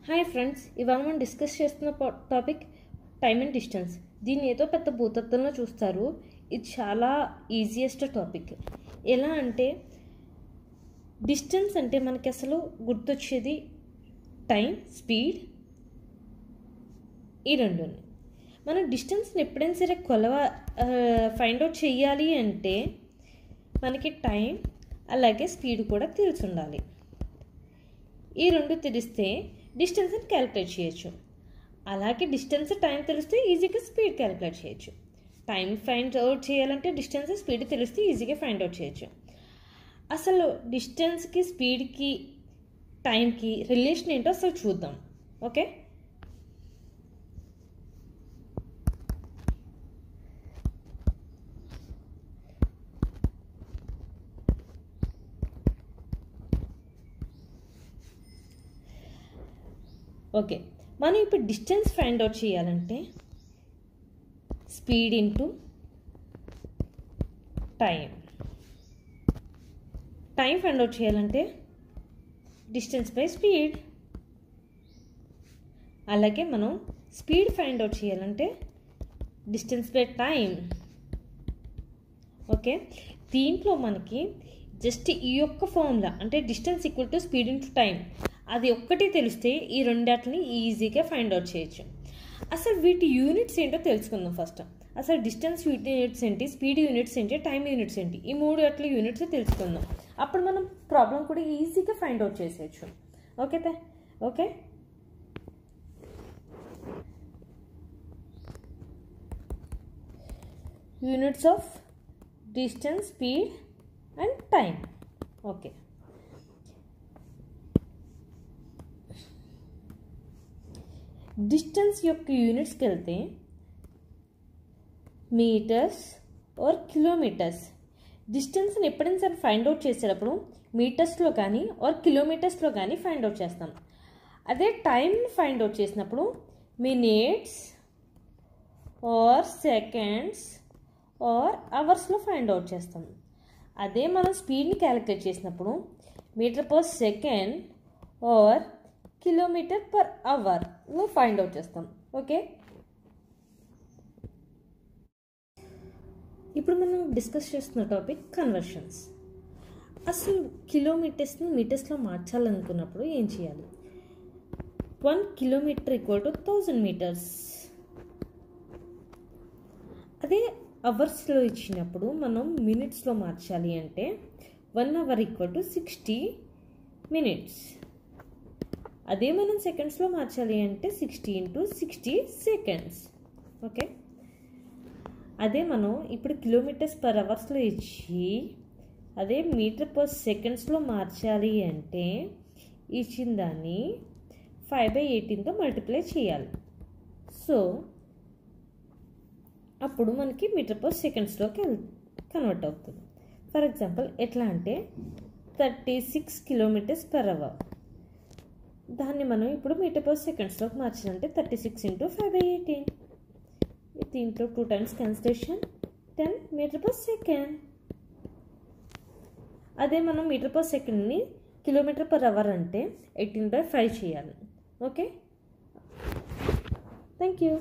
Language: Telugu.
హాయ్ ఫ్రెండ్స్, ఇవాళ మనం డిస్కస్ చేస్తున్న టాపిక్ టైమ్ అండ్ డిస్టెన్స్. దీన్ని ఏదో పెద్ద భూతత్వంలో చూస్తారు. ఇది చాలా ఈజియెస్ట్ టాపిక్. ఎలా అంటే డిస్టెన్స్ అంటే మనకి అసలు గుర్తొచ్చేది టైం, స్పీడ్, ఈ రెండుని. మనం డిస్టెన్స్ని ఎప్పుడైనా సరే ఫైండ్ అవుట్ చేయాలి అంటే మనకి టైం అలాగే స్పీడ్ కూడా తెలిసి ఉండాలి. ఈ రెండు తెలిస్తే డిస్టెన్స్ని క్యాలిక్యులేట్ చేయొచ్చు. అలాగే డిస్టెన్స్ టైం తెలిస్తే ఈజీగా స్పీడ్ క్యాలిక్యులేట్ చేయొచ్చు. టైం ఫైండ్ అవుట్ చేయాలంటే డిస్టెన్స్ స్పీడ్ తెలిస్తే ఈజీగా ఫైండ్ అవుట్ చేయొచ్చు. అసలు డిస్టెన్స్కి, స్పీడ్కి, టైంకి రిలేషన్ ఏంటో అసలు చూద్దాం. ఓకే, ఓకే మనం ఇప్పుడు డిస్టెన్స్ ఫైండ్ అవుట్ చేయాలంటే speed into time find out చేయాలంటే డిస్టెన్స్ బై స్పీడ్. అలాగే మనం స్పీడ్ ఫైండ్ అవుట్ చేయాలంటే డిస్టెన్స్ బై టైం. ఓకే, దీంట్లో మనకి జస్ట్ ఈ యొక్క ఫార్ములా అంటే distance equal to speed into time, అది ఒక్కటి తెలిస్తే ఈ రెండాటిని ఈజీగా ఫైండ్ అవుట్ చేయొచ్చు. అసలు వీటి యూనిట్స్ ఏంటో తెలుసుకుందాం ఫస్ట్. అసలు డిస్టెన్స్ యూనిట్స్ ఏంటి, స్పీడ్ యూనిట్స్ ఏంటి, టైం యూనిట్స్ ఏంటి, ఈ మూడు అట్ల యూనిట్స్ తెలుసుకుందాం. అప్పుడు మనం ప్రాబ్లం కూడా ఈజీగా ఫైండ్ అవుట్ చేసేయచ్చు. Okay units of distance, speed and time. Okay, distance యొక్క యూనిట్స్కి వెళ్తే మీటర్స్ ఆర్ కిలోమీటర్స్. డిస్టెన్స్ని ఎప్పుడైనా సరే ఫైండ్ అవుట్ చేసేటప్పుడు మీటర్స్లో కానీ ఆర్ కిలోమీటర్స్లో కానీ ఫైండ్ అవుట్ చేస్తాం. అదే టైంని ఫైండ్ అవుట్ చేసినప్పుడు మినిట్స్ ఆర్ సెకండ్స్ ఆర్ అవర్స్లో ఫైండ్ అవుట్ చేస్తాం. అదే మనం స్పీడ్ని క్యాలిక్యులేట్ చేసినప్పుడు metre per second or kilometre per అవర్లో ఫైండ్ అవుట్ చేస్తాం. ఓకే, ఇప్పుడు మనం డిస్కస్ చేస్తున్న టాపిక్ కన్వర్షన్స్. అసలు కిలోమీటర్స్ని మీటర్స్లో మార్చాలనుకున్నప్పుడు ఏం చేయాలి? 1 కిలోమీటర్ ఈక్వల్ టు 1000 మీటర్స్. అదే అవర్స్లో ఇచ్చినప్పుడు మనం మినిట్స్లో మార్చాలి అంటే 1 అవర్ ఈక్వల్ టు 60 మినిట్స్. అదే మనం సెకండ్స్లో మార్చాలి అంటే 60 ఇంటూ 60 సెకండ్స్. ఓకే, అదే మనం ఇప్పుడు కిలోమీటర్స్ పర్ అవర్స్లో ఇచ్చి అదే మీటర్ పర్ సెకండ్స్లో మార్చాలి అంటే ఇచ్చిన దాన్ని 5/18తో మల్టిప్లై చేయాలి. సో అప్పుడు మనకి మీటర్ పర్ సెకండ్స్లోకి కన్వర్ట్ అవుతుంది. ఫర్ ఎగ్జాంపుల్ ఎట్లా అంటే 36 కిలోమీటర్స్ పర్ అవర్. దాన్ని మనం ఇప్పుడు మీటర్ పర్ సెకండ్స్లోకి మార్చాలంటే 36 ఇంటూ 5/18. దీంట్లో 2 times cancellation, 10 metre per second. అదే మనం మీటర్ పర్ సెకండ్ని కిలోమీటర్ పర్ అవర్ అంటే 18/5 చేయాలి. Okay, thank you.